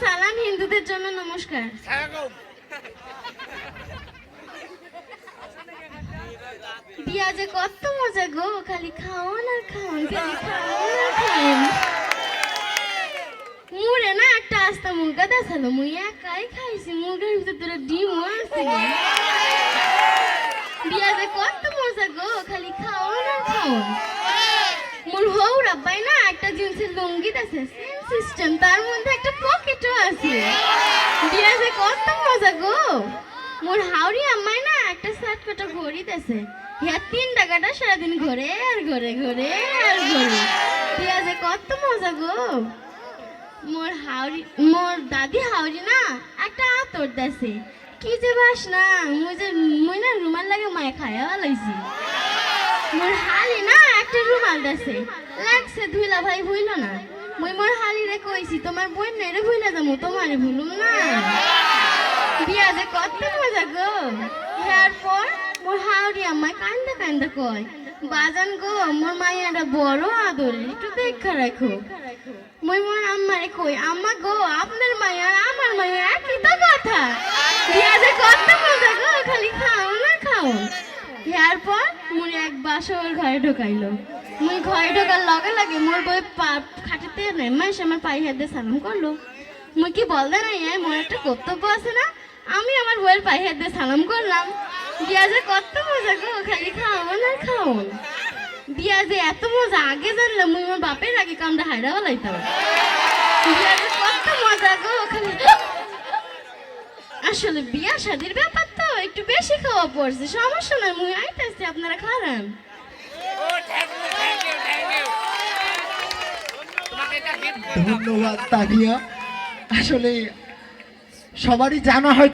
সালাম, হিন্দুদের জন্য নমস্কার। বিয়া যে কত মজা গো, খালি খাওন আর খাওন, খালি খাওন আর খাওন। মুড়ে না একটা আস্তা মুরগা দেখালো, মুই একাই খাইছি, মুরগার ভিতর তোরা ডিমও আছে। বিয়া যে কত মজা গো, খালি খাওন আর খাওন। মোর হৌ রাব্বাই না একটা জিন্সের লুঙ্গি আছে, সেম সিস্টেম, তার মধ্যে একটা পকেটও আছে। বিয়া যে কত মজা গো। মোর হাওড়ি আম্মাই না একটা শার্ট কাটা ঘড়ি আছে, হ্যাঁ 3 টাকাটা সারাদিন ঘরে আর ঘরে ঘরে আর ঘরে। বিয়া যে কত মজা গো। মোর দাদি হাওড়ি না একটা আতর দেছে, কি যে বাস না, মুই না রুমাল লাগে মায় খায়া লাইছি। মোর হালি না একটা রুমাল দেছে, লাগছে ধুইলা ভাই ভুইল না। মুই মোর হালি রে কইছি তোমার বোন নাই রে ভুইলা যামু, তোমারে ভুলুম না। বিয়া যে কত মজা গো। এরপর মোর হাওড়ি আমায় কান্দা কান্দা কয়, বাজান গো মোর মাইয়াটা বড় আদরের, একটু দেখা রাখো। মুই মোর আম্মারে কই, আম্মা গো আপনার মাইয়া আর আমার মাইয়া একই তো কথা। বিয়া যে কত মজা গো, খালি খাও না খাও। এরপর মুই এক বাসর ঘরে ঢোকাইলো। মুই ঘরে ঢোকার লগে লাগে মোর বই খাটিতে নেই মাস আমার পায়ে হাত দিয়ে সালাম করলো। মুই কি বলতে নাই, মোর একটা কর্তব্য আছে না, আমি আমার বইয়ের পায়ে হাত দিয়ে সালাম করলাম। বিয়া যে কত মজা গো, খালি খাওন আর খাওন। বিয়া যে এত মজা, আগে জানলাম মুই মোর বাপের আগে কামটা হাইরা বলাইতাম। বিয়া যে কত মজা গো, খালি আসলে বিয়া শাদির ব্যাপার তো একটু বেশি খাওয়া পড়ছে, সমস্যা নয়, মুই আইতাছি, আপনারা খারান। ধন্যবাদ তানিয়া। আসলে সবারই জানা হয়